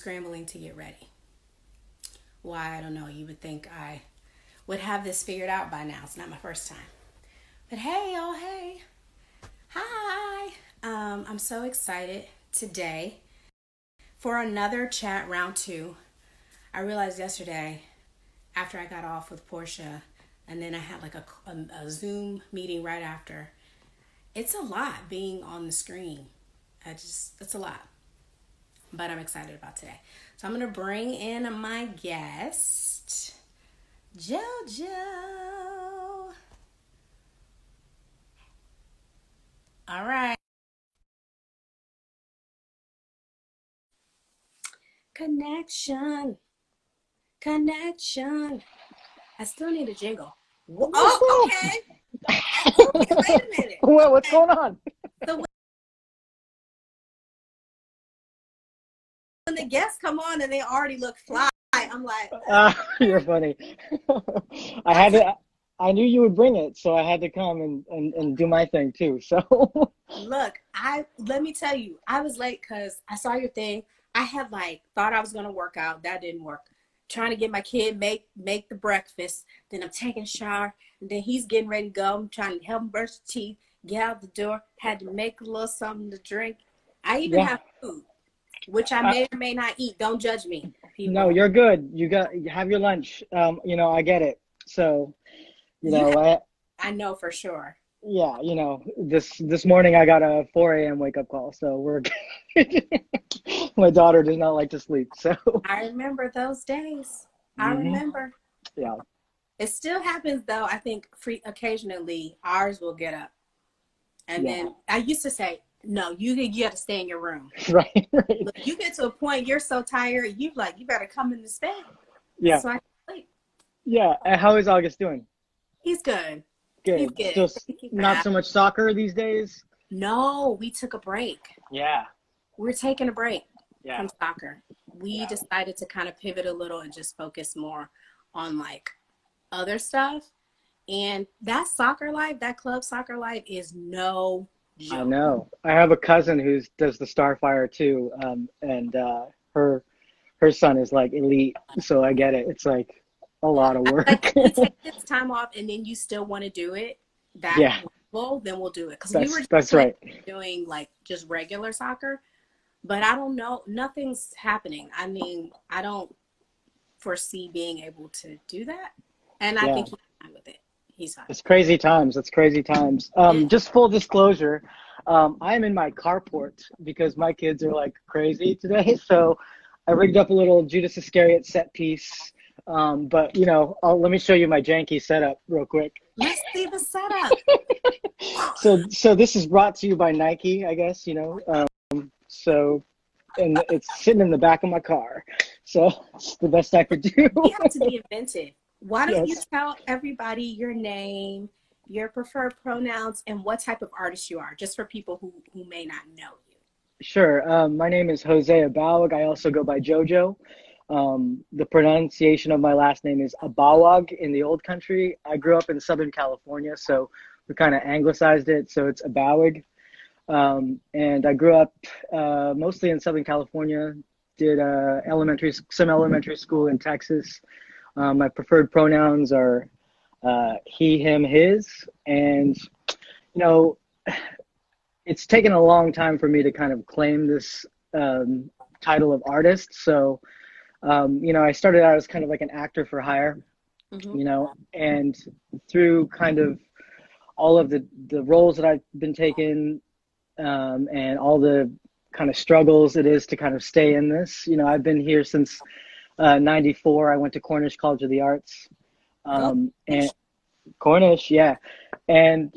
scrambling to get ready. Why, I don't know. You would think I would have this figured out by now. It's not my first time. But hey, oh, hey. Hi. I'm so excited today for another chat round two. I realized yesterday after I got off with Portia and then I had like a Zoom meeting right after. It's a lot being on the screen. It's a lot. But I'm excited about today. So I'm going to bring in my guest, JoJo. All right. Connection. I still need a jingle. Oh, okay. Okay, wait a minute. What's going on? So when the guests come on and they already look fly, I'm like, You're funny. I knew you would bring it, so I had to come and do my thing too. So look, let me tell you, I was late because I saw your thing. I had thought I was gonna work out. That didn't work. Trying to get my kid make the breakfast. Then I'm taking a shower. And then he's getting ready to go. I'm trying to help him brush his teeth, get out the door. Had to make a little something to drink. I even have food, which I may or may not eat. Don't judge me, people. No, you're good. You have your lunch. I get it. So, I know for sure. Yeah, this morning I got a 4 a.m. wake up call, so we're my daughter does not like to sleep, so I remember those days. I remember. Yeah. It still happens though. I think occasionally ours will get up, and then I used to say, "No, you got to stay in your room." Right. Look, you get to a point you're so tired, you better come in the bed. Yeah. So I can sleep. Yeah. And how is August doing? He's good. Good. He's good. Just not so much soccer these days? No, we took a break. Yeah. We're taking a break from soccer. We decided to kind of pivot a little and just focus more on other stuff. And that soccer life, that club soccer life is no joke. I know. I have a cousin who does the Starfire too, and her son is elite, so I get it. It's a lot of work. You take this time off and then you still want to do it well, then we'll do it. Because we were just doing just regular soccer, but I don't know, nothing's happening. I mean, I don't foresee being able to do that, and I think he's fine with it. He's fine. It's crazy times. Just full disclosure, I'm in my carport because my kids are crazy today, so I rigged up a little Judas Iscariot set piece. But let me show you my janky setup real quick. Let's see the setup. So this is brought to you by Nike, I guess, and it's sitting in the back of my car. So it's the best I could do. You have to be inventive. Why don't you tell everybody your name, your preferred pronouns, and what type of artist you are, just for people who may not know you? Sure. My name is Jose Abaoag. I also go by JoJo. The pronunciation of my last name is Abaoag in the old country. I grew up in Southern California, so we kind of anglicized it, so it's Abaoag. And I grew up mostly in Southern California, did some elementary school in Texas. My preferred pronouns are he, him, his, and it's taken a long time for me to kind of claim this title of artist. So I started out as kind of an actor for hire, and through kind of all of the roles that I've been taking, and all the kind of struggles it is to kind of stay in this. I've been here since 94. I went to Cornish College of the Arts, and Cornish, yeah. And,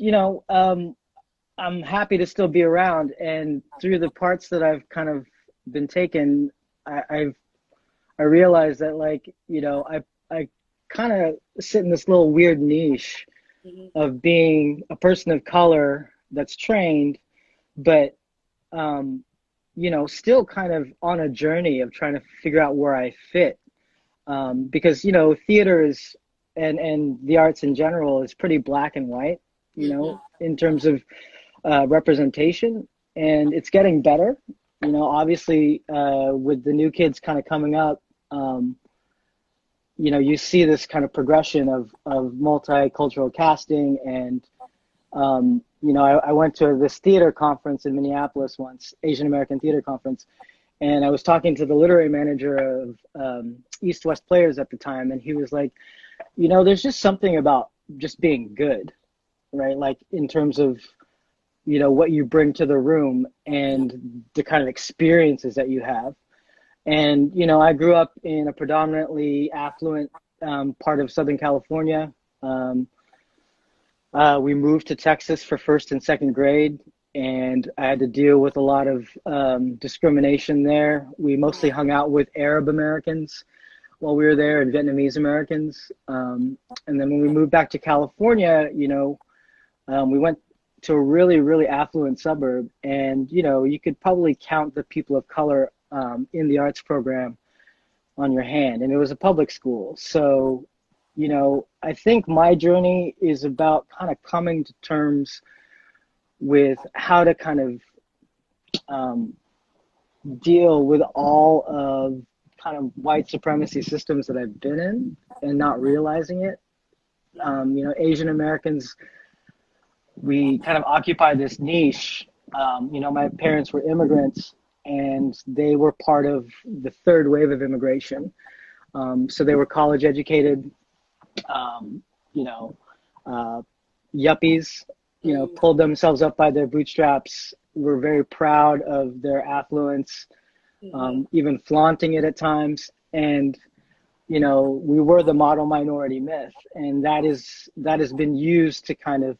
I'm happy to still be around. And through the parts that I've kind of been taken, I realized that I kind of sit in this little weird niche of being a person of color that's trained, but still kind of on a journey of trying to figure out where I fit, because theater is and the arts in general is pretty black and white, in terms of representation, and it's getting better. you know, obviously, with the new kids kind of coming up, you know, you see this kind of progression of multicultural casting. And, you know, I went to this theater conference in Minneapolis once, Asian American Theater Conference, and I was talking to the literary manager of East West Players at the time, and he was like, you know, there's just something about just being good, right? Like in terms of, you know, what you bring to the room and the kind of experiences that you have. And, you know, I grew up in a predominantly affluent part of Southern California. We moved to Texas for first and second grade, and I had to deal with a lot of discrimination there. We mostly hung out with Arab Americans while we were there, and Vietnamese Americans. And then when we moved back to California, you know, we went to a really, really affluent suburb, and, you know, you could probably count the people of color in the arts program on your hand, and it was a public school. So, you know, I think my journey is about kind of coming to terms with how to kind of deal with all of kind of white supremacy systems that I've been in and not realizing it. You know, Asian Americans, we kind of occupy this niche. You know, my parents were immigrants, and they were part of the third wave of immigration. So they were college educated, you know, yuppies, you know, pulled themselves up by their bootstraps, were very proud of their affluence, even flaunting it at times. And, you know, we were the model minority myth, and that has been used to kind of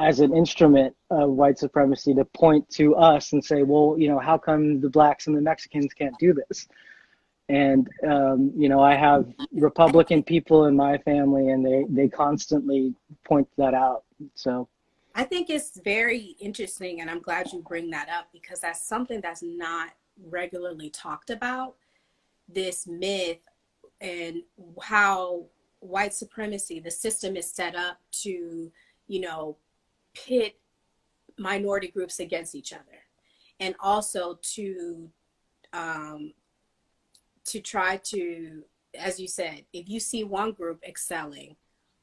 as an instrument of white supremacy to point to us and say, well, you know, how come the blacks and the Mexicans can't do this? And, you know, I have Republican people in my family, and they constantly point that out. So I think it's very interesting, and I'm glad you bring that up, because that's something that's not regularly talked about, this myth and how white supremacy, the system is set up to, you know, pit minority groups against each other, and also to try to, as you said, if you see one group excelling,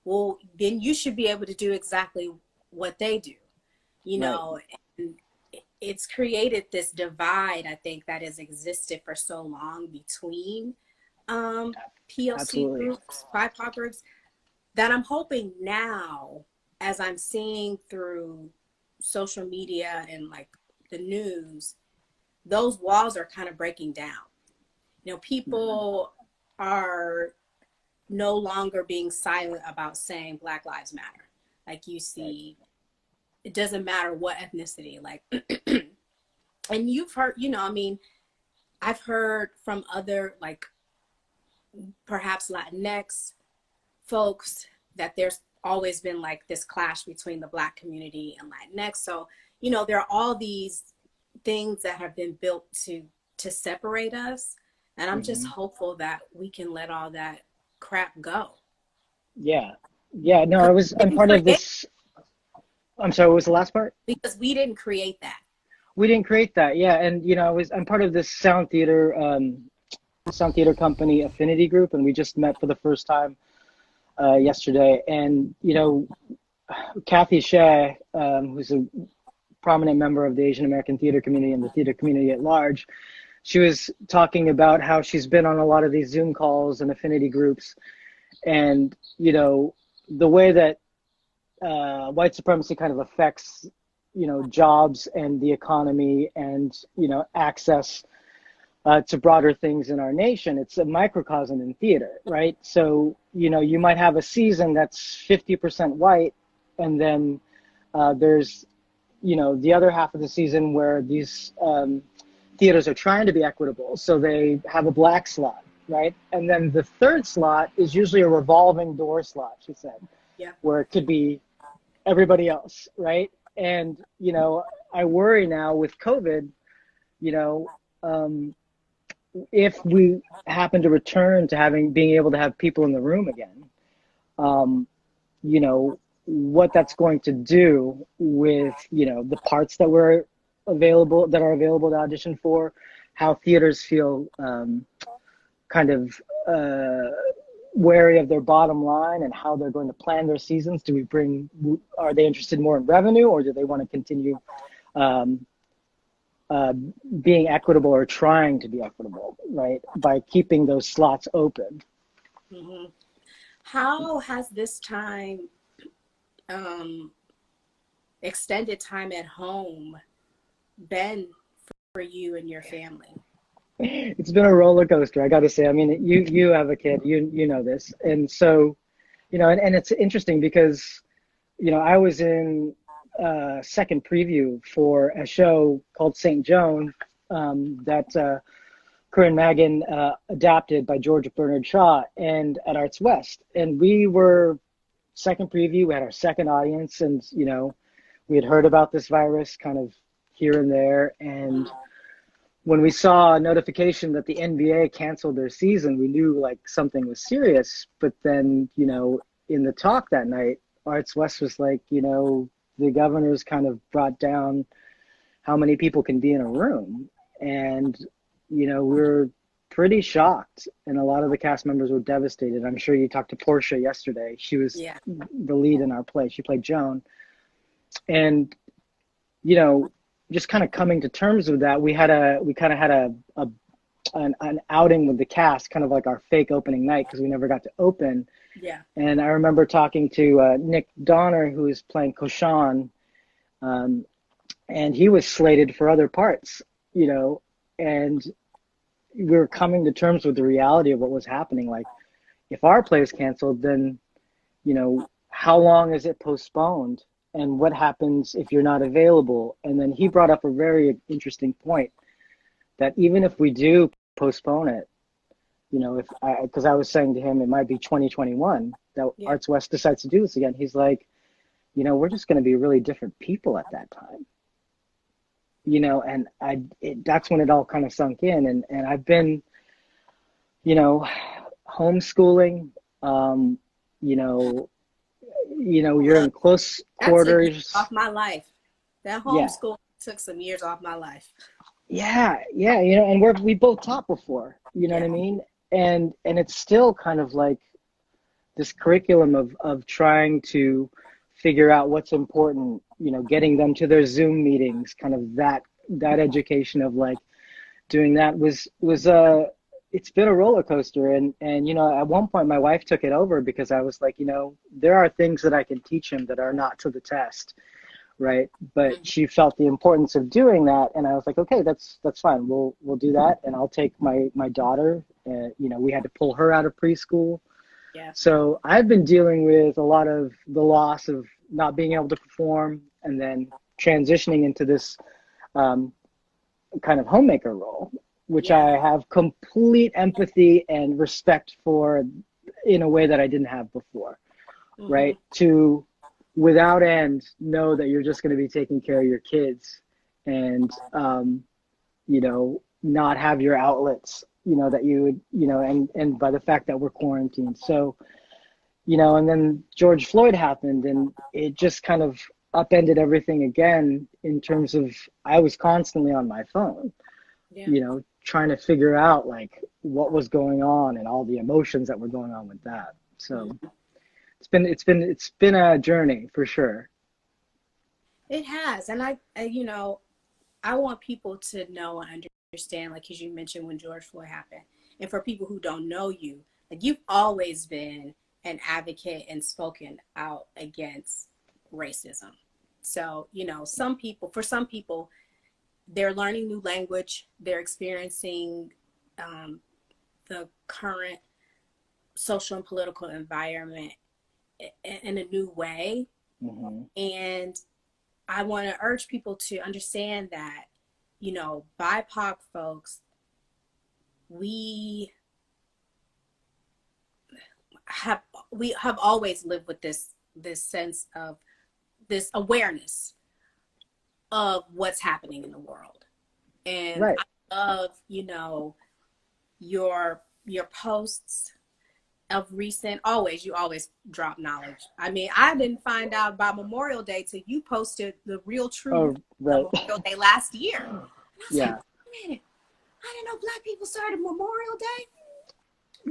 well, then you should be able to do exactly what they do, you know. And it's created this divide, I think, that has existed for so long between POC Absolutely. groups, BIPOC groups, that I'm hoping now, as I'm seeing through social media and like the news, those walls are kind of breaking down. You know, people are no longer being silent about saying Black Lives Matter. Like you see, it doesn't matter what ethnicity, like, and you've heard, you know, I mean, I've heard from other, like, perhaps Latinx folks, that there's always been like this clash between the Black community and Latinx. So, you know, there are all these things that have been built to separate us. And I'm just hopeful that we can let all that crap go. Yeah. Yeah. No, I'm part of this. I'm sorry, what was the last part? Because we didn't create that. We didn't create that. Yeah. And, you know, I'm part of this sound theater company affinity group, and we just met for the first time yesterday. And, you know, Kathy Shea, who's a prominent member of the Asian American theater community and the theater community at large, she was talking about how she's been on a lot of these Zoom calls and affinity groups, and, you know, the way that white supremacy kind of affects, you know, jobs and the economy and, you know, access to broader things in our nation. It's a microcosm in theater, right? So, you know, you might have a season that's 50% white, and then there's, you know, the other half of the season where these theaters are trying to be equitable. So they have a Black slot, right? And then the third slot is usually a revolving door slot, she said, where it could be everybody else, right? And, you know, I worry now with COVID, you know, if we happen to return to being able to have people in the room again, you know, what that's going to do with, you know, the parts that we're available to audition for, how theaters feel kind of wary of their bottom line and how they're going to plan their seasons. Are they interested more in revenue, or do they want to continue being equitable or trying to be equitable, right, by keeping those slots open? Mm-hmm. How has this time, extended time at home, been for you and your family? It's been a roller coaster, I got to say. I mean, you have a kid, you know this, and so, and it's interesting because, I was in second preview for a show called St. Joan that Corinne Magan adapted by George Bernard Shaw and at Arts West, and we were second preview. We had our second audience, and we had heard about this virus kind of here and there, and when we saw a notification that the NBA canceled their season, we knew like something was serious. But then, in the talk that night, Arts West was like, the governor's kind of brought down how many people can be in a room. And, we were pretty shocked. And a lot of the cast members were devastated. I'm sure you talked to Portia yesterday. She was the lead in our play. She played Joan. And, just kind of coming to terms with that, we kind of had an outing with the cast, kind of like our fake opening night, because we never got to open. Yeah. And I remember talking to Nick Donner, who is playing Koshan, and he was slated for other parts, and we were coming to terms with the reality of what was happening. Like, if our play is canceled, then, how long is it postponed? And what happens if you're not available? And then he brought up a very interesting point that even if we do postpone it, because I was saying to him, it might be 2021 that Arts West decides to do this again. He's like, we're just going to be really different people at that time. And that's when it all kind of sunk in. And I've been, homeschooling, you're in close quarters. Off my life. That homeschool took some years off my life. Yeah, and we both taught before, what I mean? And it's still kind of like this curriculum of trying to figure out what's important, getting them to their Zoom meetings, kind of that education of like doing that was it's been a roller coaster. And at one point my wife took it over because I was like, there are things that I can teach him that are not to the test, right? But she felt the importance of doing that, and I was like, okay, that's fine. We'll do that, and I'll take my daughter. We had to pull her out of preschool. Yeah. So I've been dealing with a lot of the loss of not being able to perform, and then transitioning into this kind of homemaker role, which I have complete empathy and respect for in a way that I didn't have before, right? To, without end, know that you're just going to be taking care of your kids and, not have your outlets, that you would, and by the fact that we're quarantined. So, and then George Floyd happened, and it just kind of upended everything again in terms of I was constantly on my phone, trying to figure out like what was going on and all the emotions that were going on with that. So it's been a journey for sure. It has. And I want people to know and understand, like, as you mentioned when George Floyd happened, and for people who don't know you, like, you've always been an advocate and spoken out against racism. So, for some people, they're learning new language, they're experiencing the current social and political environment in a new way. And I want to urge people to understand that, BIPOC folks, we have always lived with this sense of this awareness of what's happening in the world. And I love, your posts of recent, always, you always drop knowledge. I mean, I didn't find out about Memorial Day till you posted the real truth Oh, of right. Memorial Day last year. And I was like, Yeah. wait a minute, I didn't know Black people started Memorial Day.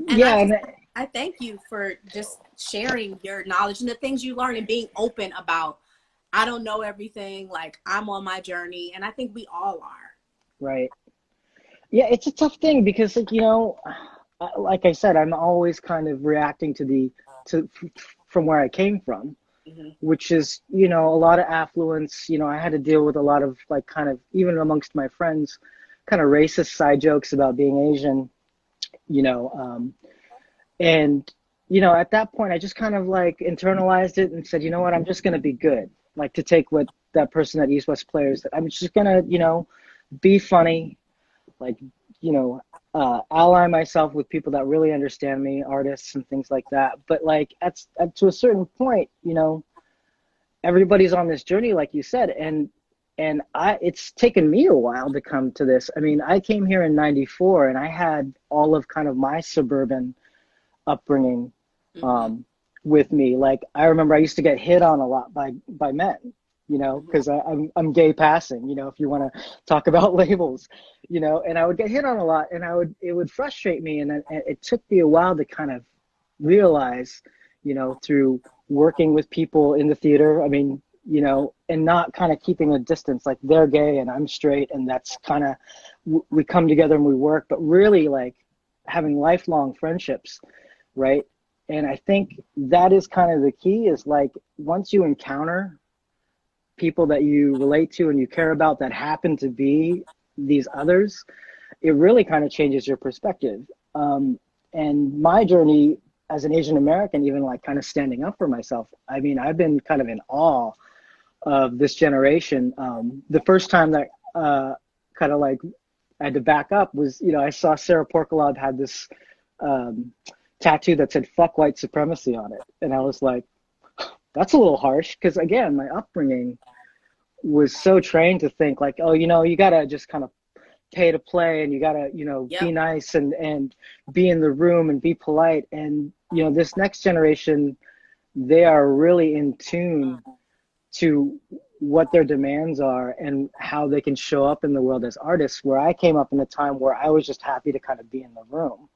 And Yeah. And I thank you for just sharing your knowledge and the things you learn and being open about, I don't know everything, like I'm on my journey, and I think we all are. right. Yeah, it's a tough thing because, like, like I said, I'm always kind of reacting to from where I came from, Mm-hmm. which is, a lot of affluence. I had to deal with a lot of, like, kind of, even amongst my friends, kind of racist side jokes about being Asian, you know, and, at that point, I just kind of like internalized it and said, you know what, I'm just going to be good. Like, to take what that person at East West Players said, I'm just going to, be funny, like, ally myself with people that really understand me, artists and things like that. But like to a certain point, everybody's on this journey, like you said, and it's taken me a while to come to this. I mean, I came here in '94, and I had all of kind of my suburban upbringing with me. Like, I remember I used to get hit on a lot by men, because I'm gay passing, if you want to talk about labels, and I would get hit on a lot, and it would frustrate me. And then it took me a while to kind of realize, through working with people in the theater, I mean, and not kind of keeping a distance, like they're gay and I'm straight, and that's kind of, we come together and we work, but really like having lifelong friendships, right? And I think that is kind of the key, is like, once you encounter people that you relate to and you care about that happen to be these others, it really kind of changes your perspective. And my journey as an Asian American, even like kind of standing up for myself, I mean, I've been kind of in awe of this generation. The first time that kind of like I had to back up was, I saw Sarah Porkalab had this tattoo that said "fuck white supremacy" on it, and I was like, that's a little harsh, because again, my upbringing was so trained to think like, oh, you gotta just kind of pay to play, and you gotta, be nice and be in the room and be polite. And this next generation, they are really in tune to what their demands are and how they can show up in the world as artists, where I came up in a time where I was just happy to kind of be in the room,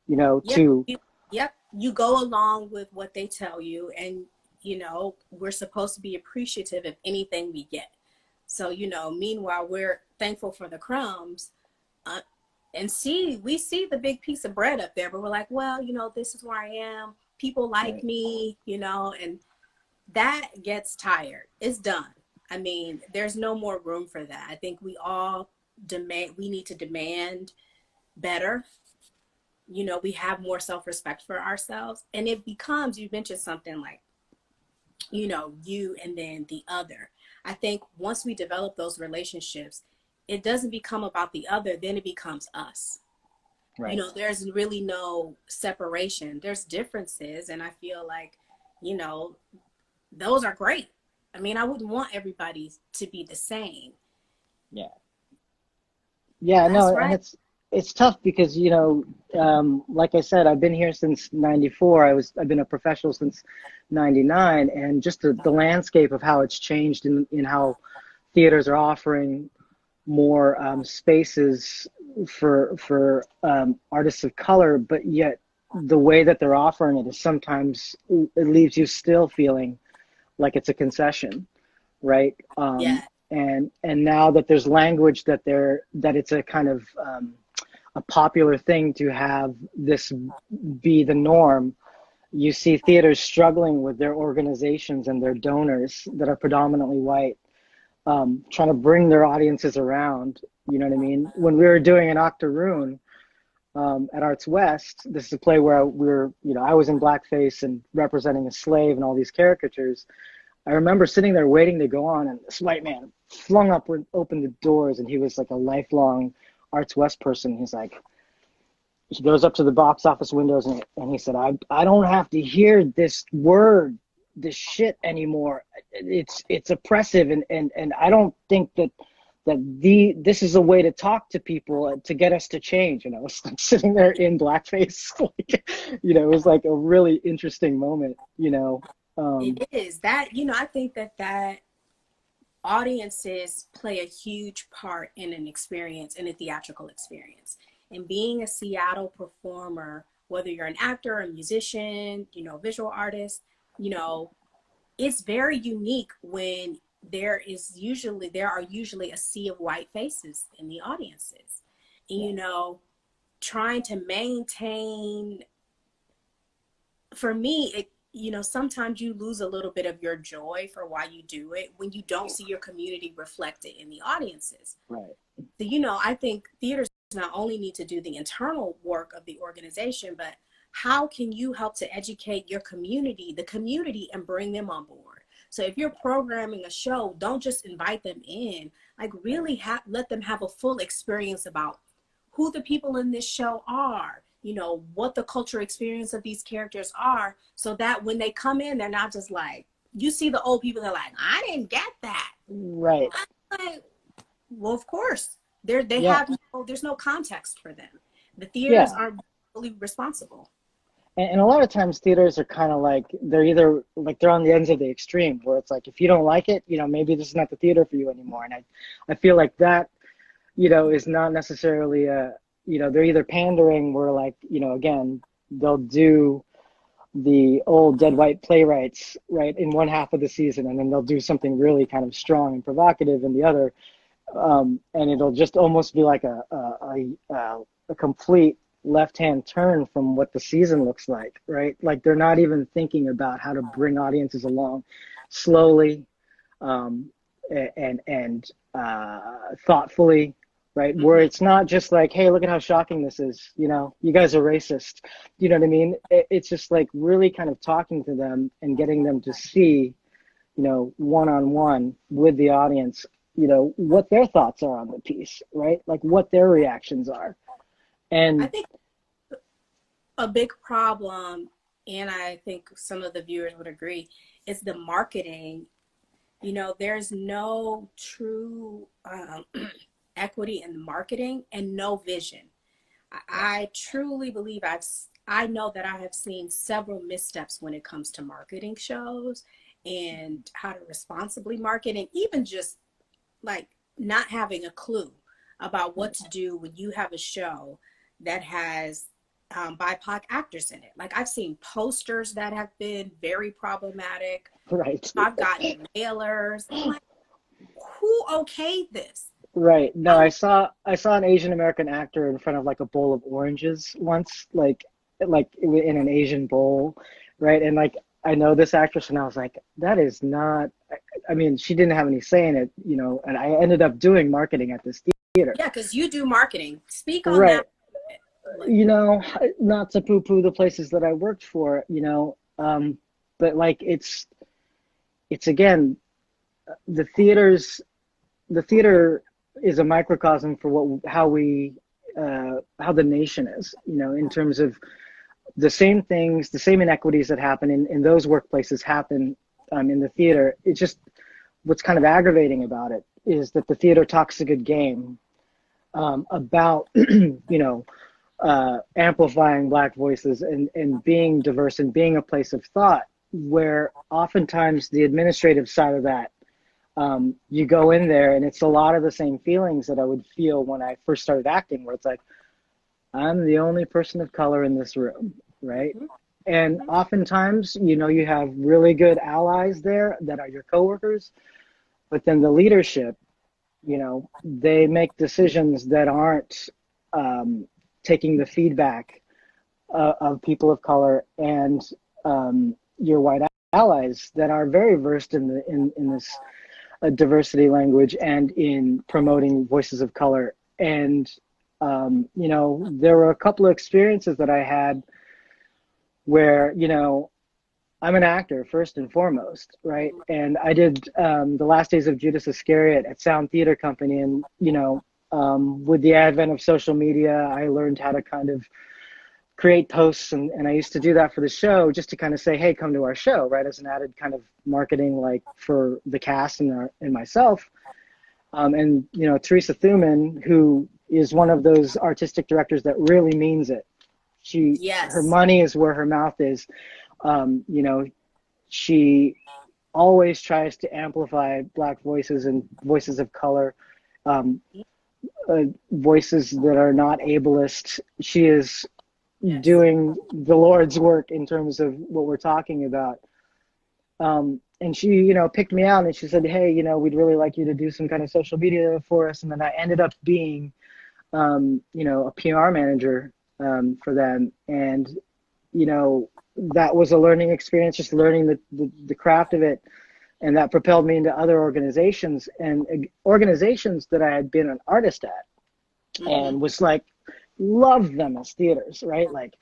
you go along with what they tell you, and we're supposed to be appreciative of anything we get. So, meanwhile, we're thankful for the crumbs, and we see the big piece of bread up there, but we're like, well, this is where I am. People like me, and that gets tired. It's done. I mean, there's no more room for that. I think we all we need to demand better. We have more self-respect for ourselves, and it becomes, you mentioned something like, you and then the other. I think once we develop those relationships, it doesn't become about the other, then it becomes us. Right. There's really no separation. There's differences, and I feel like, those are great. I mean, I wouldn't want everybody to be the same. Yeah. That's No, right. and it's tough because, like I said, I've been here since '94. I've been a professional since '99, and just the landscape of how it's changed in how theaters are offering more spaces for artists of color, but yet the way that they're offering it is sometimes, it leaves you still feeling like it's a concession, right? And now that there's language that it's a kind of a popular thing to have this be the norm, you see theaters struggling with their organizations and their donors that are predominantly white, trying to bring their audiences around. You know what I mean? When we were doing an Octoroon at Arts West, this is a play where I was in blackface and representing a slave and all these caricatures. I remember sitting there waiting to go on, and this white man flung open the doors, and he was like a lifelong Arts West person. He goes up to the box office windows, and he said, I don't have to hear this shit anymore. It's oppressive, and I don't think that this is a way to talk to people to get us to change. And I was like sitting there in blackface, like, it was like a really interesting moment, It is that, I think that audiences play a huge part in an experience, in a theatrical experience. And being a Seattle performer, whether you're an actor, a musician, visual artist, it's very unique when there are usually a sea of white faces in the audiences. And, trying to maintain, for me, sometimes you lose a little bit of your joy for why you do it when you don't see your community reflected in the audiences. Right. So, I think theaters not only need to do the internal work of the organization, but how can you help to educate the community, and bring them on board? So if you're programming a show, don't just invite them in, like really let them have a full experience about who the people in this show are, what the cultural experience of these characters are, so that when they come in, they're not just like, you see the old people, they're like, I didn't get that. Right. Like, well, of course, there's no context for them. The theaters aren't really responsible. And a lot of times theaters are kind of like, they're either like, they're on the ends of the extreme where it's like, if you don't like it, maybe this is not the theater for you anymore. And I feel like that, is not necessarily they're either pandering where like, again, they'll do the old dead white playwrights, right, in one half of the season, and then they'll do something really kind of strong and provocative in the other. And it'll just almost be like a complete left-hand turn from what the season looks like, right? Like they're not even thinking about how to bring audiences along slowly and thoughtfully, right? Mm-hmm. Where it's not just like, hey, look at how shocking this is, you guys are racist, you know what I mean? It's just like really kind of talking to them and getting them to see, one-on-one with the audience, what their thoughts are on the piece, right? Like what their reactions are. And I think a big problem, and I think some of the viewers would agree, is the marketing. There's no true equity in the marketing and no vision. I truly believe I know that I have seen several missteps when it comes to marketing shows and how to responsibly market, and even just like not having a clue about what to do when you have a show that has BIPOC actors in it. Like I've seen posters that have been very problematic. Right. I've gotten mailers. I'm like, who okayed this? Right. No, I saw an Asian American actor in front of like a bowl of oranges once, like in an Asian bowl, right? And like I know this actress, and I was like, that is not. I mean, she didn't have any say in it, And I ended up doing marketing at this theater. Yeah, because you do marketing. Speak on right. that. Not to poo-poo the places that I worked for, but like it's again, the theater is a microcosm for how the nation is, in terms of the same things, the same inequities that happen in those workplaces happen in the theater. It's just what's kind of aggravating about it is that the theater talks a good game about, amplifying Black voices and being diverse and being a place of thought, where oftentimes the administrative side of that, you go in there and it's a lot of the same feelings that I would feel when I first started acting, where it's like, I'm the only person of color in this room, right? Mm-hmm. And oftentimes, you have really good allies there that are your coworkers, but then the leadership, they make decisions that aren't taking the feedback of people of color and your white allies that are very versed in this diversity language and in promoting voices of color. And there were a couple of experiences that I had where I'm an actor first and foremost, right? And I did the Last Days of Judas Iscariot at Sound Theater Company, and with the advent of social media, I learned how to kind of create posts, and I used to do that for the show just to kind of say, hey, come to our show, right, as an added kind of marketing, like for the cast and myself. And, you know, Teresa Thuman, who is one of those artistic directors that really means it. Her Yes. money is where her mouth is. You know, she always tries to amplify Black voices and voices of color, voices that are not ableist. She is doing the Lord's work in terms of what we're talking about. And she, you know, picked me out and she said, hey, you know, we'd really like you to do some kind of social media for us. And then I ended up being, you know, a PR manager for them. And, you know, that was a learning experience, just learning the craft of it. And that propelled me into other organizations and organizations that I had been an artist at and was like, loved them as theaters, right? Like,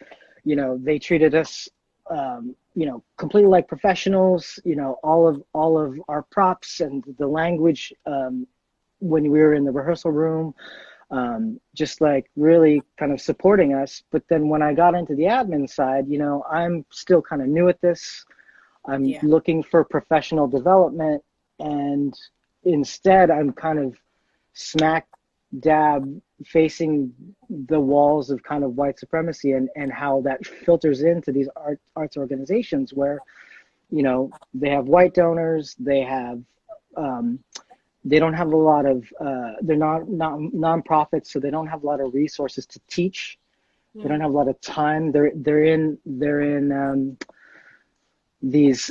you know, they treated us, you know, completely like professionals, you know, all of our props and the language when we were in the rehearsal room, just like really kind of supporting us. But then when I got into the admin side, you know, I'm still kind of new at this. I'm looking for professional development, and instead I'm kind of smack dab facing the walls of kind of white supremacy and how that filters into these arts organizations where, you know, they have white donors, they have they don't have a lot of they're not nonprofits, so they don't have a lot of resources to teach. They don't have a lot of time. They're in these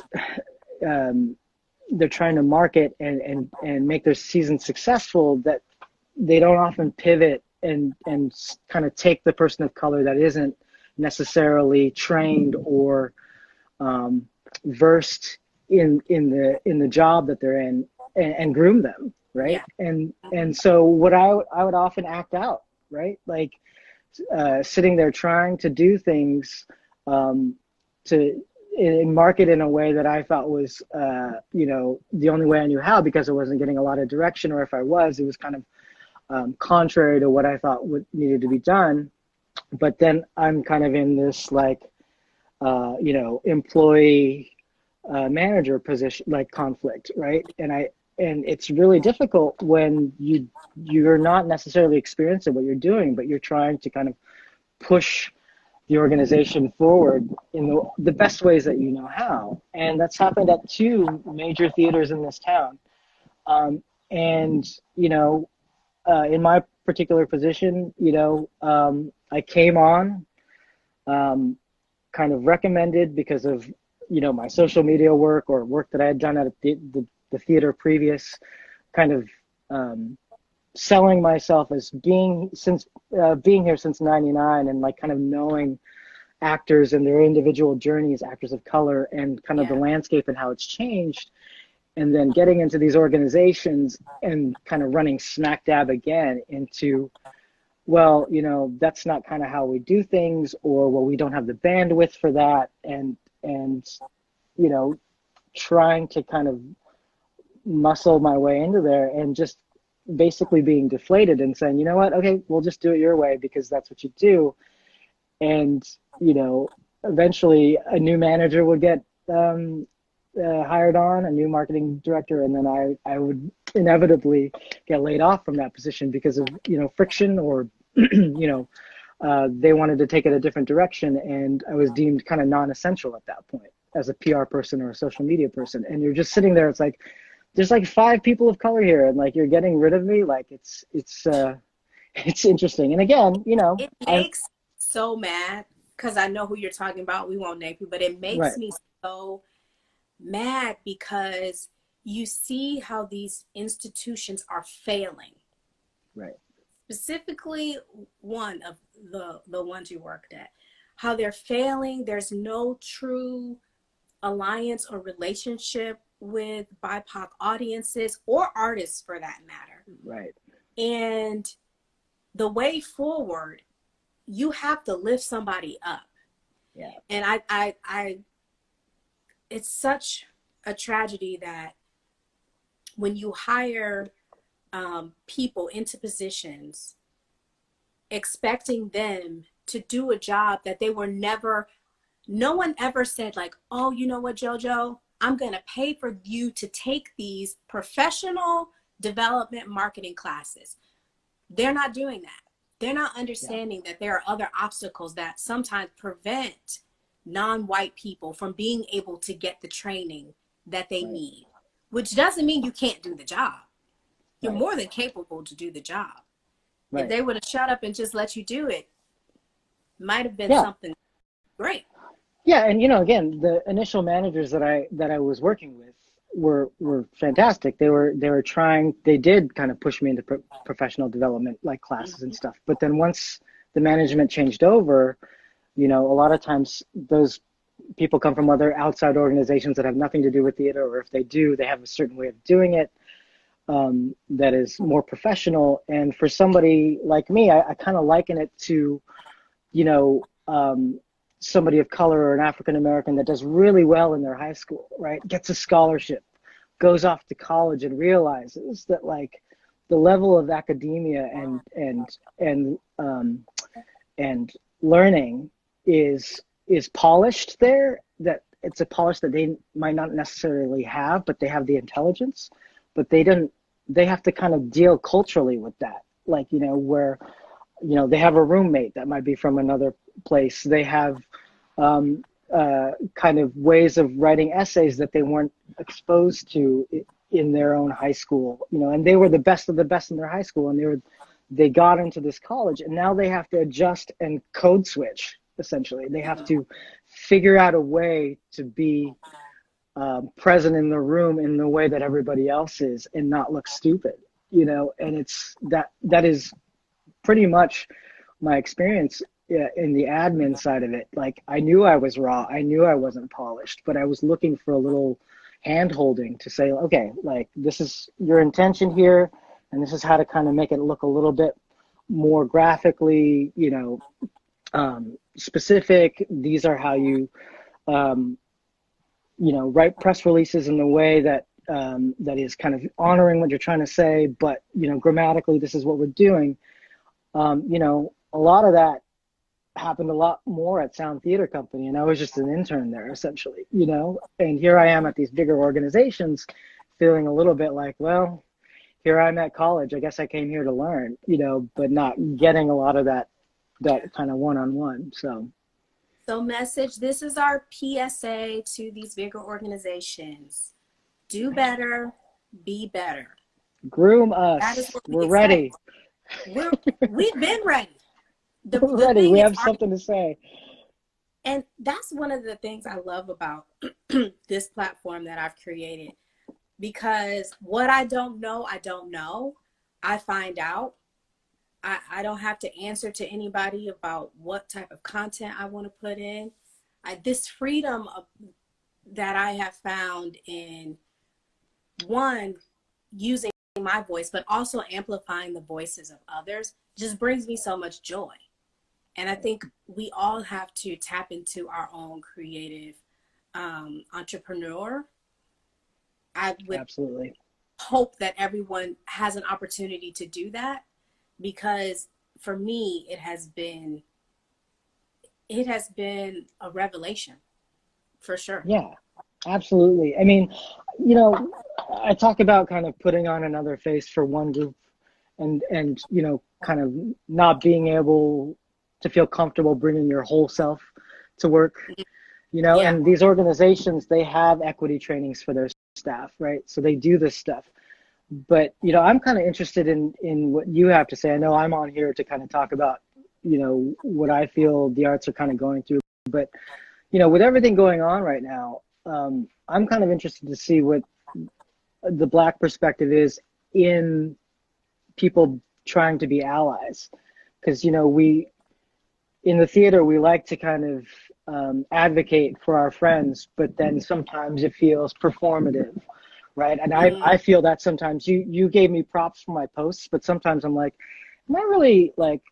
they're trying to market and make their season successful, that they don't often pivot and kind of take the person of color that isn't necessarily trained or versed in the job that they're in and groom them, right? And so what I would often act out, right? Like sitting there trying to do things to market in a way that I thought was, you know, the only way I knew how, because I wasn't getting a lot of direction, or if I was, it was kind of contrary to what I thought needed to be done. But then I'm kind of in this like, you know, employee manager position, like conflict, right? And it's really difficult when you're not necessarily experiencing what you're doing, but you're trying to kind of push the organization forward in the best ways that you know how. And that's happened at 2 major theaters in this town. And, you know, in my particular position, you know, I came on kind of recommended because of, you know, my social media work or work that I had done at the theater previous, kind of selling myself as being here since '99 and like kind of knowing actors and their individual journeys, actors of color, and kind of the landscape and how it's changed. And then getting into these organizations and kind of running smack dab again into, well, you know, that's not kind of how we do things, or, well, we don't have the bandwidth for that. And, you know, trying to kind of muscle my way into there and just basically being deflated and saying, you know what, okay, we'll just do it your way because that's what you do. And, you know, eventually a new manager would get hired on, a new marketing director, and then I would inevitably get laid off from that position because of, you know, friction or, you know, they wanted to take it a different direction, and I was deemed kind of non-essential at that point as a PR person or a social media person. And you're just sitting there, it's like, there's like 5 people of color here, and like you're getting rid of me. Like it's interesting. And again, you know, it makes me so mad because I know who you're talking about. We won't name you, but it makes me so mad because you see how these institutions are failing. Right. Specifically, one of the ones you worked at, how they're failing. There's no true alliance or relationship with BIPOC audiences or artists for that matter. Right. And the way forward, you have to lift somebody up. Yeah. And I it's such a tragedy that when you hire people into positions, expecting them to do a job that they were never, no one ever said like, oh, you know what, JoJo, I'm going to pay for you to take these professional development marketing classes. They're not doing that. They're not understanding that there are other obstacles that sometimes prevent non-white people from being able to get the training that they need, which doesn't mean you can't do the job. You're more than capable to do the job. If they would have shut up and just let you do it, might have been something great. Yeah, and again, the initial managers that I was working with were fantastic. They did kind of push me into professional development, like classes and stuff. But then once the management changed over, a lot of times those people come from other outside organizations that have nothing to do with theater, or if they do, they have a certain way of doing it that is more professional. And for somebody like me, I kind of liken it to, somebody of color or an African American that does really well in their high school, right? Gets a scholarship, goes off to college, and realizes that like the level of academia and learning is polished there. That it's a polish that they might not necessarily have, but they have the intelligence. But they have to kind of deal culturally with that, like where they have a roommate that might be from another place. They have kind of ways of writing essays that they weren't exposed to in their own high school, and they were the best of the best in their high school, and they got into this college, and now they have to adjust and code switch. Essentially, they have to figure out a way to be present in the room in the way that everybody else is and not look stupid, and it's that is pretty much my experience in the admin side of it. Like, I knew I was raw, I knew I wasn't polished, but I was looking for a little hand holding to say, okay, like, this is your intention here, and this is how to kind of make it look a little bit more graphically, specific. These are how you write press releases in the way that that is kind of honoring what you're trying to say, but grammatically, this is what we're doing. A lot of that happened a lot more at Sound Theater Company, and I was just an intern there essentially, and here I am at these bigger organizations feeling a little bit like, well, here I'm at college, I guess I came here to learn, but not getting a lot of that kind of one-on-one. So message, this is our PSA to these bigger organizations: do better, be better. Groom us. We're ready. We've been ready. We're ready. We have something to say. And that's one of the things I love about this platform that I've created, because what I don't know, I find out. I don't have to answer to anybody about what type of content I want to put in. This freedom that I have found in, one, using my voice, but also amplifying the voices of others, just brings me so much joy. And I think we all have to tap into our own creative entrepreneur. I would absolutely hope that everyone has an opportunity to do that, because for me, it has been a revelation, for sure. Yeah, absolutely. I mean, I talk about kind of putting on another face for one group and kind of not being able to feel comfortable bringing your whole self to work, and these organizations, they have equity trainings for their staff, right? So they do this stuff. But, I'm kind of interested in what you have to say. I know I'm on here to kind of talk about, what I feel the arts are kind of going through. But, with everything going on right now, I'm kind of interested to see what the Black perspective is in people trying to be allies. Because, in the theater, we like to kind of advocate for our friends, but then sometimes it feels performative. Right. And I feel that sometimes you gave me props for my posts, but sometimes I'm like, am I really like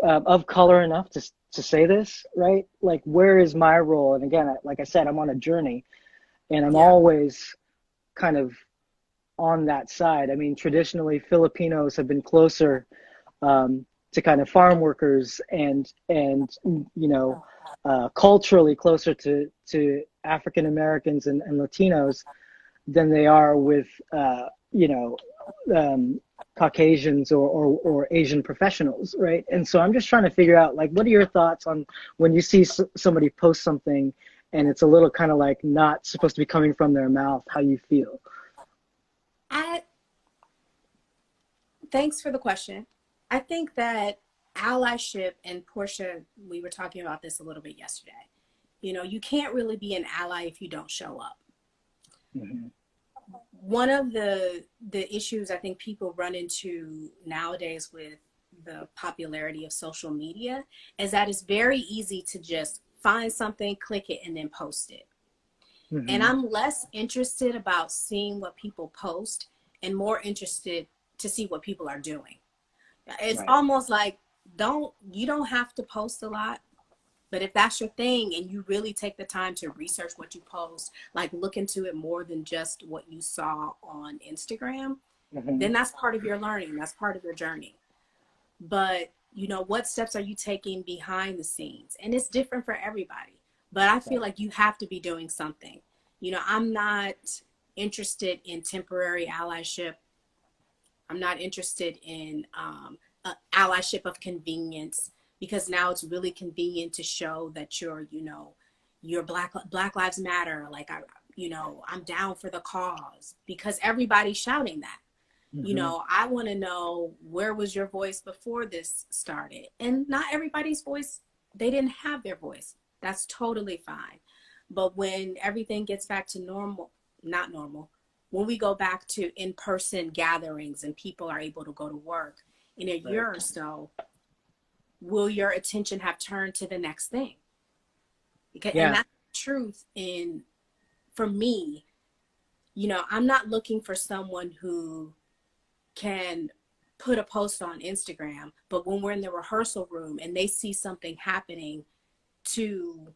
of color enough to say this? Right. Like, where is my role? And again, like I said, I'm on a journey, and I'm always kind of on that side. I mean, traditionally, Filipinos have been closer to kind of farm workers and culturally closer to African Americans and Latinos than they are with Caucasians or Asian professionals, right? And so I'm just trying to figure out, like, what are your thoughts on when you see somebody post something and it's a little kind of like not supposed to be coming from their mouth, how you feel? Thanks for the question. I think that allyship, and Portia, we were talking about this a little bit yesterday. You know, you can't really be an ally if you don't show up. Mm-hmm. One of the issues I think people run into nowadays with the popularity of social media is that it's very easy to just find something, click it, and then post it. And Mm-hmm. I'm less interested about seeing what people post and more interested to see what people are doing. It's Right. almost like you don't have to post a lot, but if that's your thing and you really take the time to research what you post, like look into it more than just what you saw on Instagram, Mm-hmm. then that's part of your learning. That's part of your journey. But, you know, what steps are you taking behind the scenes? And it's different for everybody. But I feel Right. like you have to be doing something. You know, I'm not interested in temporary allyship. I'm not interested in allyship of convenience, because now it's really convenient to show that you're, you know, you're Black Lives Matter. Like I'm down for the cause because everybody's shouting that. You Mm-hmm. know, I want to know, where was your voice before this started? And not everybody's voice, they didn't have their voice. That's totally fine. But when everything gets back to normal, not normal, when we go back to in-person gatherings and people are able to go to work in a Right. year or so, will your attention have turned to the next thing? Because, and Yeah. that's the truth. In For me, you know, I'm not looking for someone who can put a post on Instagram, but when we're in the rehearsal room and they see something happening to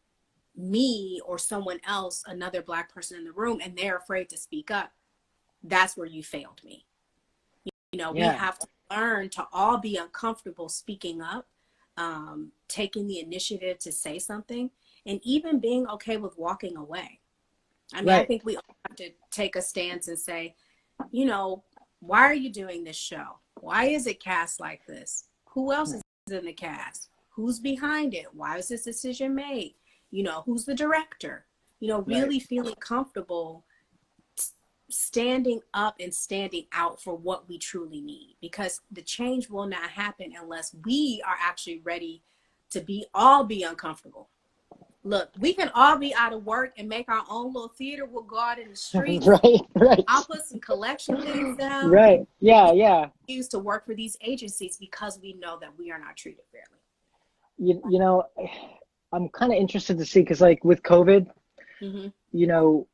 me or someone else, another Black person in the room, and they're afraid to speak up, that's where you failed me. You know, we Yeah. have to learn to all be uncomfortable speaking up, taking the initiative to say something, and even being okay with walking away. I mean, I Right. think we all have to take a stance and say, you know, why are you doing this show? Why is it cast like this? Who else is in the cast? Who's behind it? Why was this decision made? You know, who's the director? You know, Right. really feeling comfortable standing up and standing out for what we truly need, because the change will not happen unless we are actually ready to be uncomfortable. Look, we can all be out of work and make our own little theater. We'll go out in the streets. Right. Right. I'll put some collection plates down. Right. Yeah. We Yeah. choose to work for these agencies because we know that we are not treated fairly. You know, I'm kind of interested to see, because like with COVID, Mm-hmm. you know,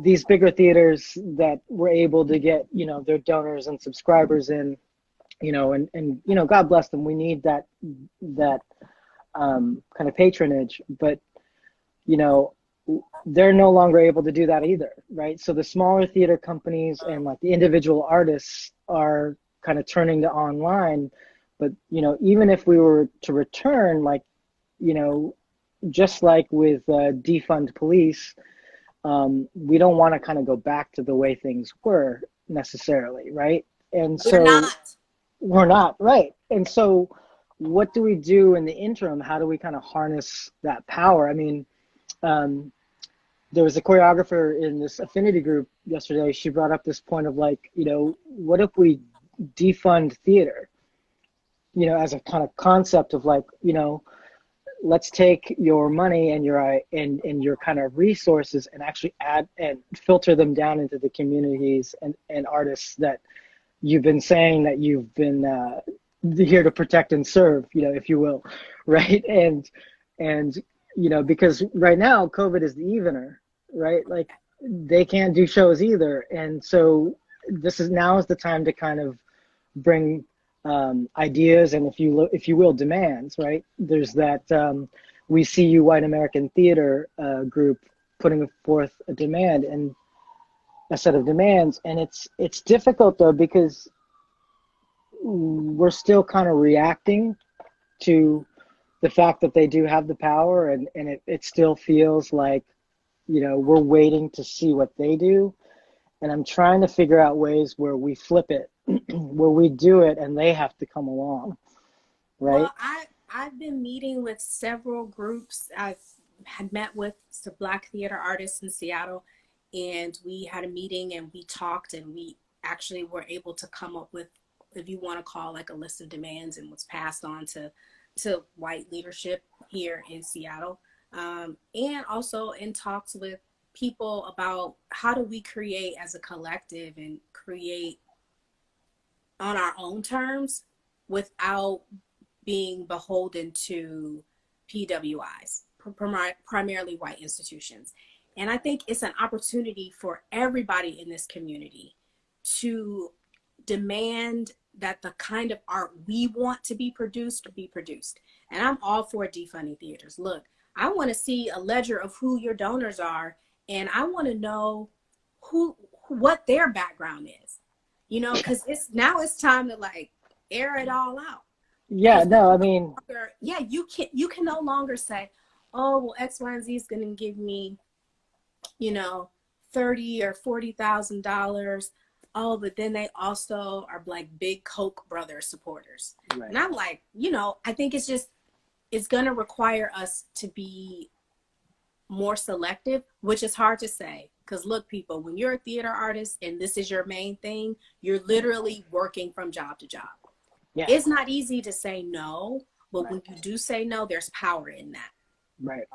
these bigger theaters that were able to get, you know, their donors and subscribers in, you know, and you know, God bless them. We need that kind of patronage, but you know, they're no longer able to do that either, right? So the smaller theater companies and like the individual artists are kind of turning to online. But you know, even if we were to return, like, you know, just like with defund police, we don't want to kind of go back to the way things were necessarily, right? And We're so not. we're not, right? And so what do we do in the interim? How do we kind of harness that power? I mean, um, there was a choreographer in this affinity group yesterday. She brought up this point of like, you know, what if we defund theater, you know, as a kind of concept of like, you know, let's take your money and your kind of resources and actually add and filter them down into the communities and artists that you've been saying that you've been here to protect and serve, you know, if you will, right? And you know, because right now COVID is the evener, right? Like they can't do shows either, and so now is the time to kind of bring ideas and, if you will, demands, right? There's that We See You White American Theater group putting forth a set of demands, and it's difficult though, because we're still kind of reacting to the fact that they do have the power, and it still feels like, you know, we're waiting to see what they do. And I'm trying to figure out ways where we flip it, where we do it and they have to come along, right? Well, I've been meeting with several groups. I've had met with some Black theater artists in Seattle, and we had a meeting and we talked, and we actually were able to come up with, if you want to call, like a list of demands, and was passed on to white leadership here in Seattle, and also in talks with people about how do we create as a collective and create on our own terms without being beholden to PWIs, primarily white institutions. And I think it's an opportunity for everybody in this community to demand that the kind of art we want to be produced be produced. And I'm all for defunding theaters. Look, I want to see a ledger of who your donors are, and I want to know what their background is, you know, because it's time to like air it all out. Yeah, no, I mean, yeah, you can no longer say, oh, well, X, Y, and Z is going to give me, you know, $30,000 or $40,000. Oh, but then they also are like big Koch brothers supporters. Right. And I'm like, you know, I think it's going to require us to be more selective, which is hard to say. Because look, people, when you're a theater artist and this is your main thing, you're literally working from job to job. Yeah. It's not easy to say no, but right. When you do say no, there's power in that. Right.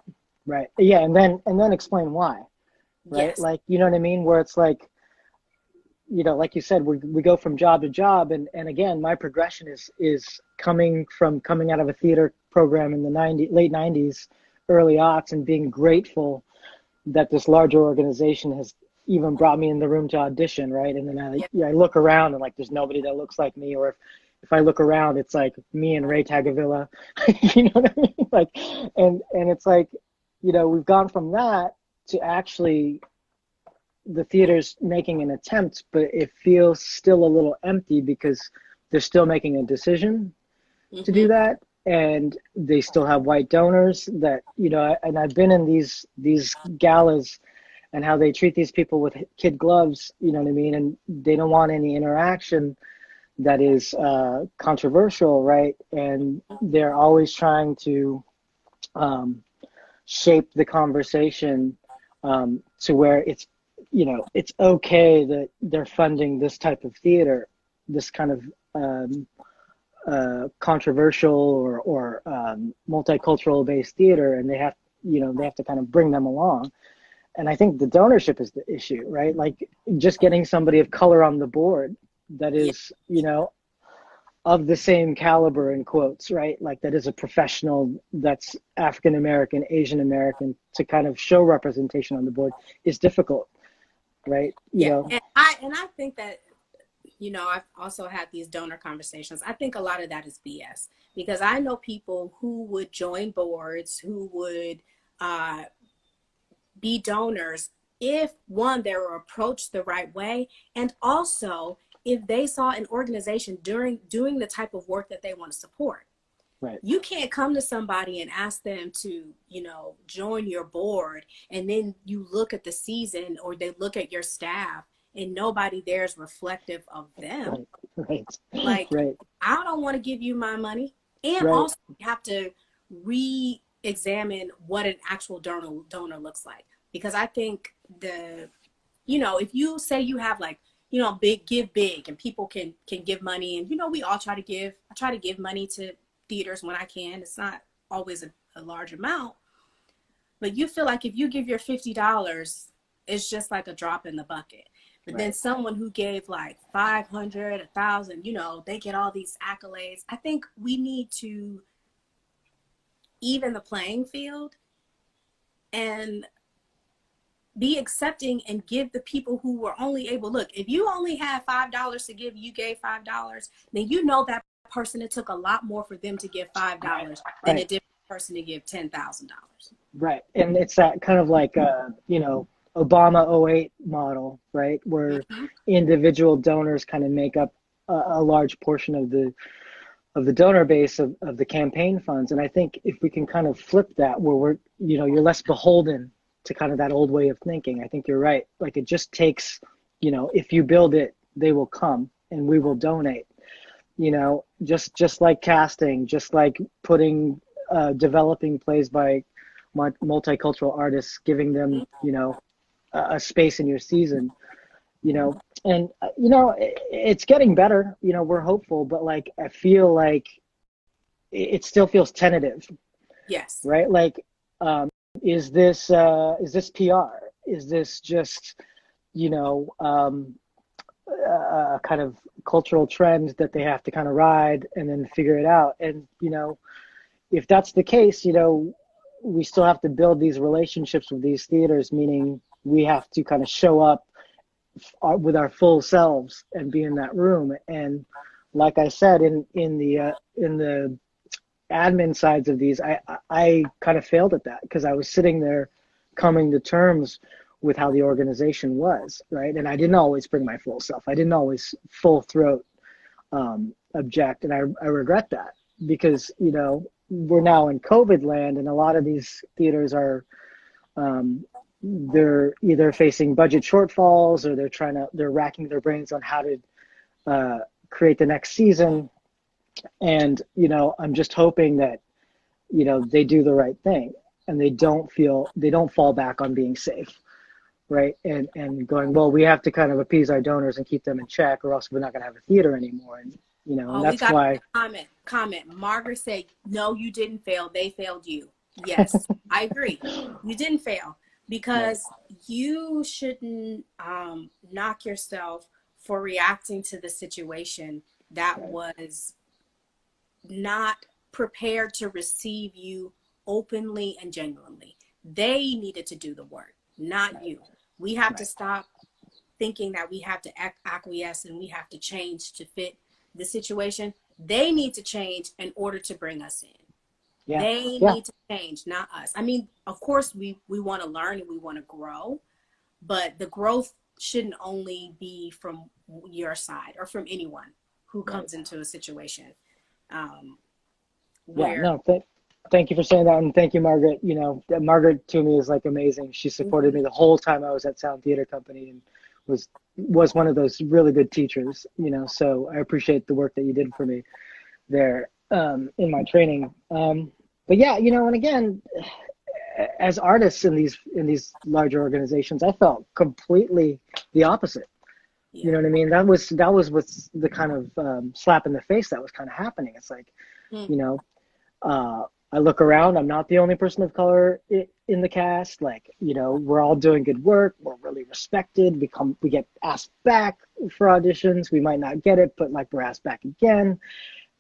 Right. Yeah. And then explain why. Right. Yes. Like, you know what I mean? Where it's like, you know, like you said, we go from job to job. And again, my progression is coming out of a theater program in the late 90s, early aughts, and being grateful that this larger organization has even brought me in the room to audition. Right. And then I look around and like, there's nobody that looks like me, or if I look around, it's like me and Ray Tagavilla, you know what I mean? Like, and it's like, you know, we've gone from that to actually the theater's making an attempt, but it feels still a little empty because they're still making a decision to do that. And they still have white donors that, you know, and I've been in these galas and how they treat these people with kid gloves, you know what I mean? And they don't want any interaction that is controversial, right? And they're always trying to shape the conversation to where it's, you know, it's okay that they're funding this type of theater, this kind of controversial or multicultural based theater, and they have to kind of bring them along. And I think the donorship is the issue, right? Like just getting somebody of color on the board that is, you know, of the same caliber in quotes, right? Like that is a professional that's African American, Asian American, to kind of show representation on the board is difficult, right? You know? And I think that, you know, I've also had these donor conversations. I think a lot of that is BS, because I know people who would join boards, who would be donors if, one, they were approached the right way, and also if they saw an organization doing the type of work that they want to support. Right. You can't come to somebody and ask them to, you know, join your board, and then you look at the season or they look at your staff and nobody there is reflective of them. Right. Like, right. I don't want to give you my money. And also you have to re-examine what an actual donor looks like. Because I think you know, if you say you have like, you know, give big and people can give money, and, you know, we all I try to give money to theaters when I can. It's not always a large amount, but you feel like if you give your $50, it's just like a drop in the bucket. But then someone who gave like 500, 1,000, you know, they get all these accolades. I think we need to even the playing field and be accepting and give the people who were only able, look, if you only had $5 to give, you gave $5, then you know that person, it took a lot more for them to give $5 than it did for a person to give $10,000. Right. And it's that kind of like, you know, Obama '08 model, right? Where individual donors kind of make up a large portion of the donor base of the campaign funds. And I think if we can kind of flip that, where we're, you know, you're less beholden to kind of that old way of thinking. I think you're right. Like it just takes if you build it, they will come and we will donate. Just like casting, just like putting, developing plays by multicultural artists, giving them, a space in your season, and it's getting better. We're hopeful, but like I feel like it still feels tentative. Yes. Right. Like, is this PR? Is this just, a kind of cultural trend that they have to kind of ride and then figure it out? And, if that's the case, we still have to build these relationships with these theaters, meaning we have to kind of show up with our full selves and be in that room. And like I said, in the admin sides of these, I kind of failed at that because I was sitting there coming to terms with how the organization was, right? And I didn't always bring my full self. I didn't always full throat object, and I regret that because we're now in COVID land, and a lot of these theaters are they're either facing budget shortfalls or they're racking their brains on how to create the next season. And I'm just hoping that they do the right thing and they don't fall back on being safe, right? And going, well, we have to kind of appease our donors and keep them in check, or else we're not going to have a theater anymore. And and that's why. Comment. Margaret said, "No, you didn't fail. They failed you." Yes, I agree. You didn't fail because you shouldn't knock yourself for reacting to the situation that was not prepared to receive you openly and genuinely. They needed to do the work, not you. We have to stop thinking that we have to acquiesce and we have to change to fit the situation. They need to change in order to bring us in. They need to change, not us. I mean, of course, we want to learn and we want to grow, but the growth shouldn't only be from your side or from anyone who comes into a situation. Thank you for saying that, and thank you, Margaret. Margaret to me is like amazing. She supported me the whole time I was at Sound Theater Company, and was one of those really good teachers. So I appreciate the work that you did for me there in my training. But yeah, and again, as artists in these larger organizations, I felt completely the opposite. You know what I mean? That was what's the kind of slap in the face that was kind of happening. It's like, I look around, I'm not the only person of color in the cast. Like, we're all doing good work. We're really respected. We get asked back for auditions. We might not get it, but like we're asked back again.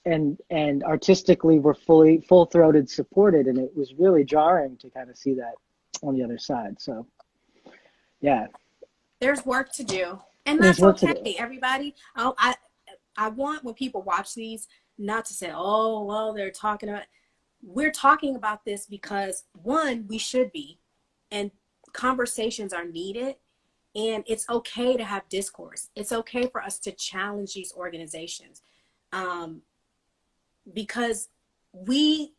And artistically, we're full-throated supported. And it was really jarring to kind of see that on the other side. So, yeah. There's work to do. And that's okay, everybody. I want when people watch these not to say, oh, well, they're talking about. We're talking about this because, one, we should be, and conversations are needed, and it's okay to have discourse. It's okay for us to challenge these organizations because we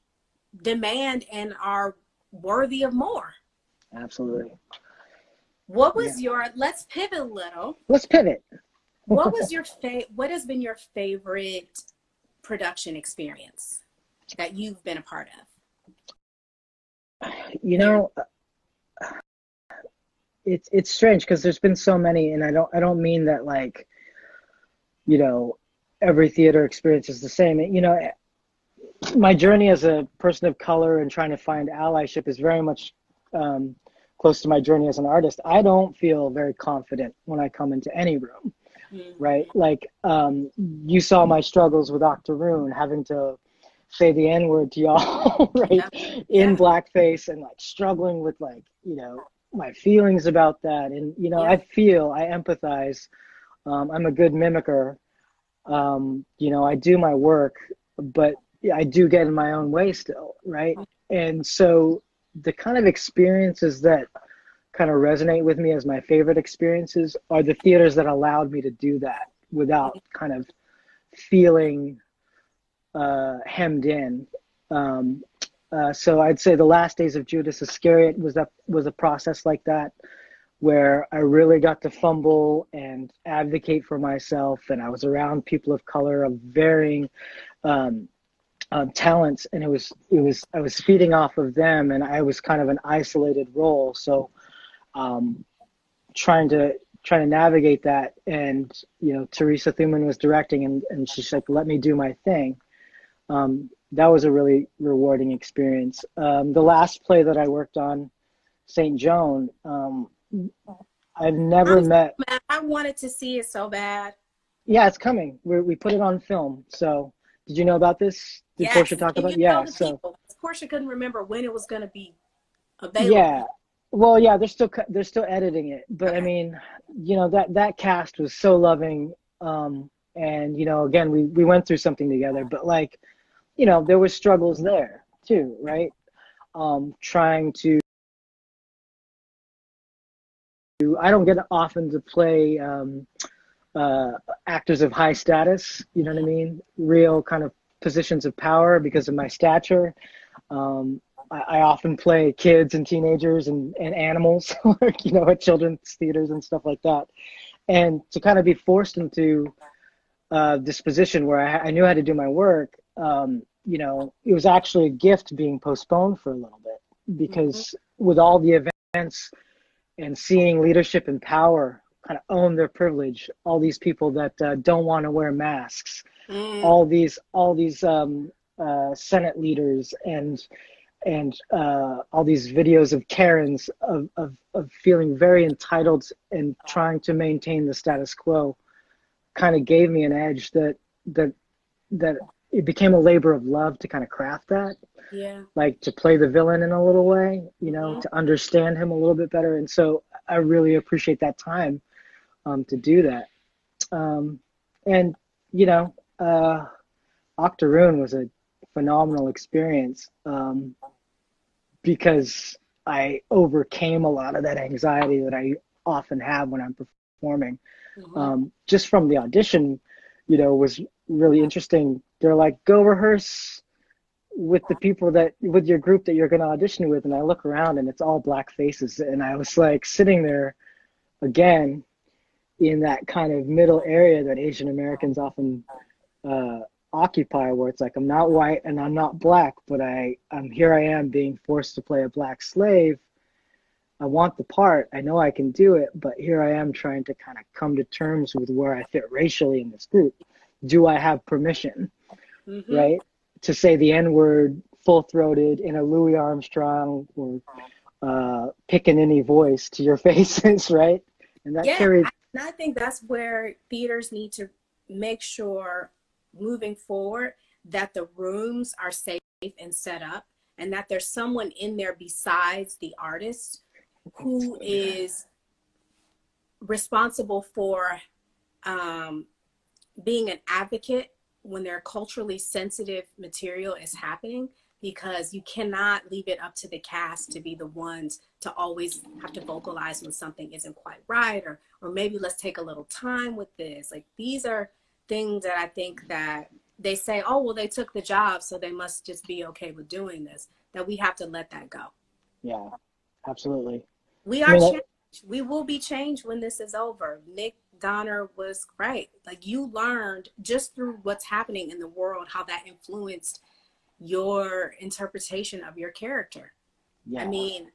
demand and are worthy of more. Absolutely. What was let's pivot a little. Let's pivot. What has been your favorite production experience that you've been a part of? It's strange because there's been so many, and I don't mean that like, every theater experience is the same. My journey as a person of color and trying to find allyship is very much close to my journey as an artist. I don't feel very confident when I come into any room, right? Like, you saw my struggles with Octoroon, having to say the N-word to y'all, right? In blackface, and like struggling with like, my feelings about that. And, I empathize. I'm a good mimicker. I do my work, but I do get in my own way still, right? And so the kind of experiences that kind of resonate with me as my favorite experiences are the theaters that allowed me to do that without kind of feeling hemmed in. So I'd say The Last Days of Judas Iscariot was a process like that. where I really got to fumble and advocate for myself. And I was around people of color of varying um, talents, and I was feeding off of them, and I was kind of an isolated role. So um, trying to navigate that, and Teresa Thuman was directing, and she's like, let me do my thing. That was a really rewarding experience. The last play that I worked on, Saint Joan, I've never met. I wanted to see it so bad. Yeah, it's coming. We put it on film. So did you know about this? Did Yes. Portia talk Can about you it? Yeah, tell the so people? Portia couldn't remember when it was going to be available. yeah. Well, yeah, they're still editing it, but Okay. I mean, that cast was so loving, and again, we went through something together, but like, there was struggles there too, right? Trying to, I don't get often to play actors of high status, you know what I mean? Real kind of positions of power because of my stature. I often play kids and teenagers and animals, at children's theaters and stuff like that. And to kind of be forced into this position where I knew how to do my work, it was actually a gift being postponed for a little bit because with all the events and seeing leadership and power kind of own their privilege, all these people that don't want to wear masks, all these Senate leaders and all these videos of Karens of feeling very entitled and trying to maintain the status quo kind of gave me an edge that it became a labor of love to kind of craft that. Yeah. Like to play the villain in a little way, to understand him a little bit better. And so I really appreciate that time to do that. And, Octoroon was a phenomenal experience because I overcame a lot of that anxiety that I often have when I'm performing. Just from the audition, was really interesting. They're like, go rehearse with the people with your group that you're going to audition with. And I look around and it's all black faces. And I was like sitting there again in that kind of middle area that Asian Americans often occupy, where it's like, I'm not white and I'm not black, but I'm here. I am being forced to play a black slave. I want the part. I know I can do it, but here I am trying to kind of come to terms with where I fit racially in this group. Do I have permission, right, to say the N-word full-throated in a Louis Armstrong or pickaninny voice to your faces, right? And that carried. I think that's where theaters need to make sure moving forward that the rooms are safe and set up, and that there's someone in there besides the artist who is responsible for being an advocate when their culturally sensitive material is happening, because you cannot leave it up to the cast to be the ones to always have to vocalize when something isn't quite right, or maybe let's take a little time with this. Like, these are things that I think that they say, oh, well, they took the job, so they must just be okay with doing this, that we have to let that go. Yeah, absolutely. We are changed. We will be changed when this is over. Nick Donner was right. Like, you learned just through what's happening in the world how that influenced your interpretation of your character. Yeah. I mean,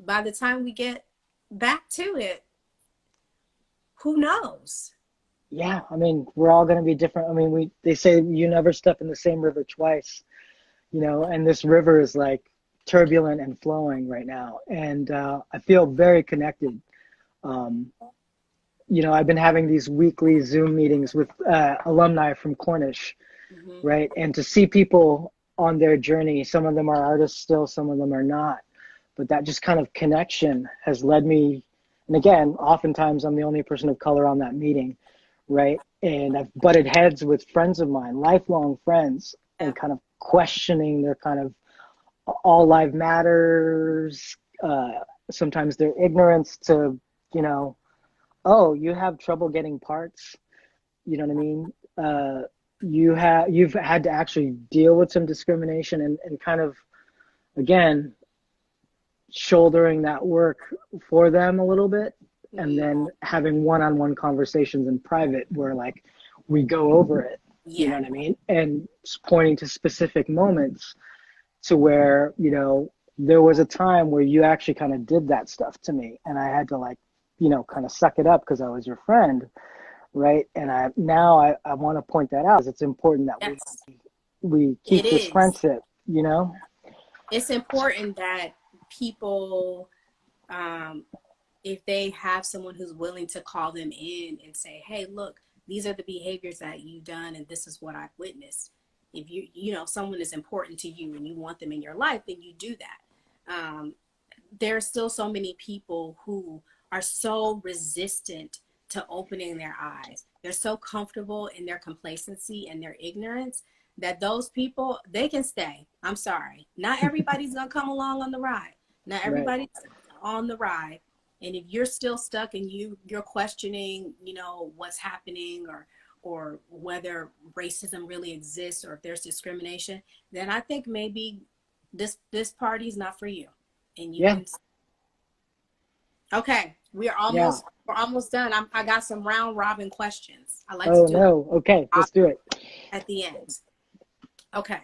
by the time we get back to it, who knows? Yeah, I mean, we're all going to be different. I mean, they say you never step in the same river twice, and this river is like turbulent and flowing right now. And I feel very connected. I've been having these weekly Zoom meetings with alumni from Cornish, right? And to see people on their journey, some of them are artists still, some of them are not. But that just kind of connection has led me, and again, oftentimes I'm the only person of color on that meeting, right? And I've butted heads with friends of mine, lifelong friends, and kind of questioning their kind of all life matters, sometimes their ignorance to, oh, you have trouble getting parts, you know what I mean? You've had to actually deal with some discrimination and kind of, again, shouldering that work for them a little bit, and Mm. then having one-on-one conversations in private where like we go over it, you know Yeah. what I mean? And pointing to specific moments to where, you know, there was a time where you actually kind of did that stuff to me, and I had to like, you know, kind of suck it up because I was your friend, right? And I want to point that out, because it's important that Yes, we it keep this is. friendship, you know? It's important that people, if they have someone who's willing to call them in and say, hey, look, these are the behaviors that you've done and this is what I've witnessed. If you know, someone is important to you and you want them in your life, then you do that. There are still so many people who are so resistant to opening their eyes. They're so comfortable in their complacency and their ignorance that those people, they can stay. I'm sorry. Not everybody's going to come along on the ride. Not Right. everybody's on the ride. And if you're still stuck and you're questioning, you know, what's happening, or whether racism really exists, or if there's discrimination, then I think maybe this party is not for you. And you Yeah. can. Okay, Yeah. we're almost done. I got some round robin questions. I like to Oh do no. Okay, let's do it. at the end. Okay.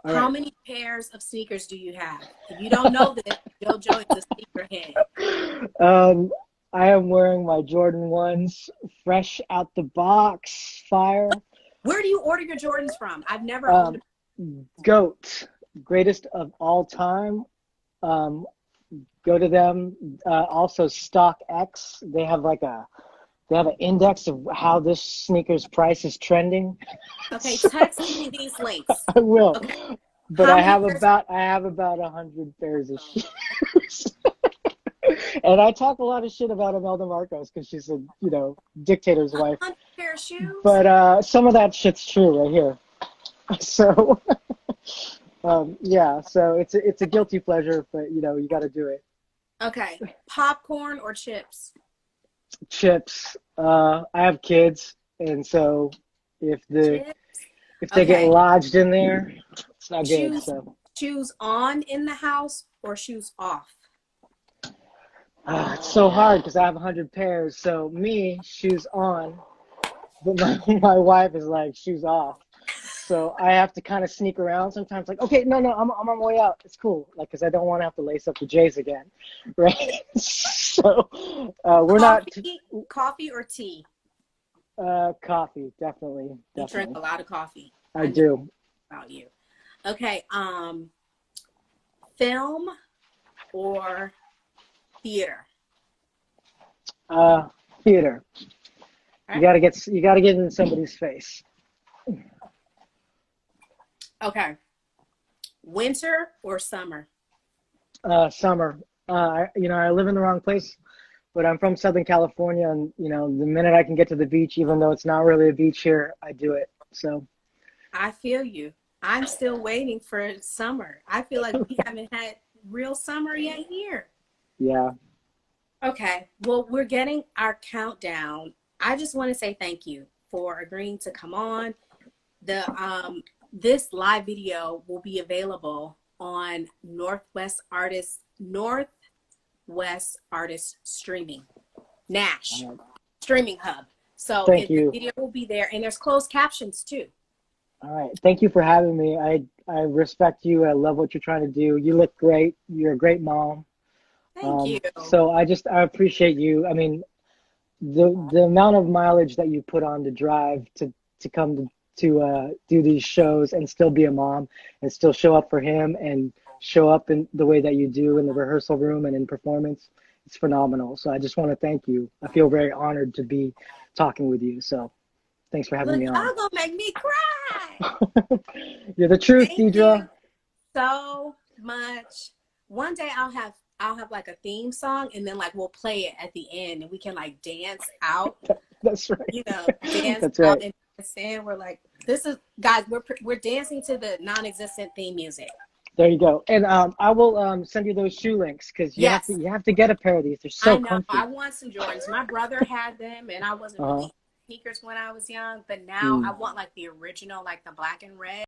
All How right. many pairs of sneakers do you have? If you don't know this, JoJo is a sneakerhead. I am wearing my Jordan 1s, fresh out the box, fire. Where do you order your Jordans from? I've never owned Um, GOAT, greatest of all time. Um, Go to them. Also, StockX. They have an index of how this sneaker's price is trending. Okay, text me these links. I will, Okay. but How I many have pairs? about 100 pairs of shoes. And I talk a lot of shit about Imelda Marcos because she's a, you know, dictator's wife. 100 pair of shoes? But some of that shit's true right here. So yeah, so it's a guilty pleasure, but you know, you got to do it. Okay. Popcorn or chips? Chips. I have kids, and so if the Chips. if they get Okay. lodged in there, it's not good. Shoes So shoes on in the house or shoes off? it's so hard because I have 100 pairs. So me, shoes on, but my wife is like shoes off. So I have to kind of sneak around sometimes. Like, okay, no, I'm on my way out. It's cool. Like, because I don't want to have to lace up the J's again, right? So we're not Coffee or tea? coffee, definitely, You drink definitely. a lot of coffee. I I know do. about you. Okay. Film or theater? Uh, Theater. All You right. gotta get in somebody's face. Okay. Winter or summer? Summer. You know, I live in the wrong place, but I'm from Southern California, and you know, the minute I can get to the beach, even though it's not really a beach here, I do it. So I feel you. I'm still waiting for summer. I feel like we haven't had real summer yet here. yeah. Okay. Well, we're getting our countdown. I just want to say thank you for agreeing to come on. This live video will be available on Northwest Artists Streaming, NASH Streaming Hub. So Thank the you. video will be there, and there's closed captions too. All right. Thank you for having me. I respect you. I love what you're trying to do. You look great. You're a great mom. Thank you. So I appreciate you. I mean, the amount of mileage that you put on to drive to come to do these shows and still be a mom and still show up for him and show up in the way that you do in the rehearsal room and in performance, it's phenomenal. So I just want to thank you. I feel very honored to be talking with you. So thanks for having Look, me y'all on. gonna make me cry. You're the truth, Thank you Deidre. so much. One day I'll have like a theme song, and then like we'll play it at the end, and we can like dance out. That's right. You know, dance That's out right. and stand. We're like, this is guys. We're dancing to the non-existent theme music. There you go. And I will send you those shoe links because Yes, you have to get a pair of these. They're I so know. I comfy. want some Jordans. My brother had them, and I wasn't Uh-huh. really sneakers when I was young. But now I Mm. want like the original, like the black and red.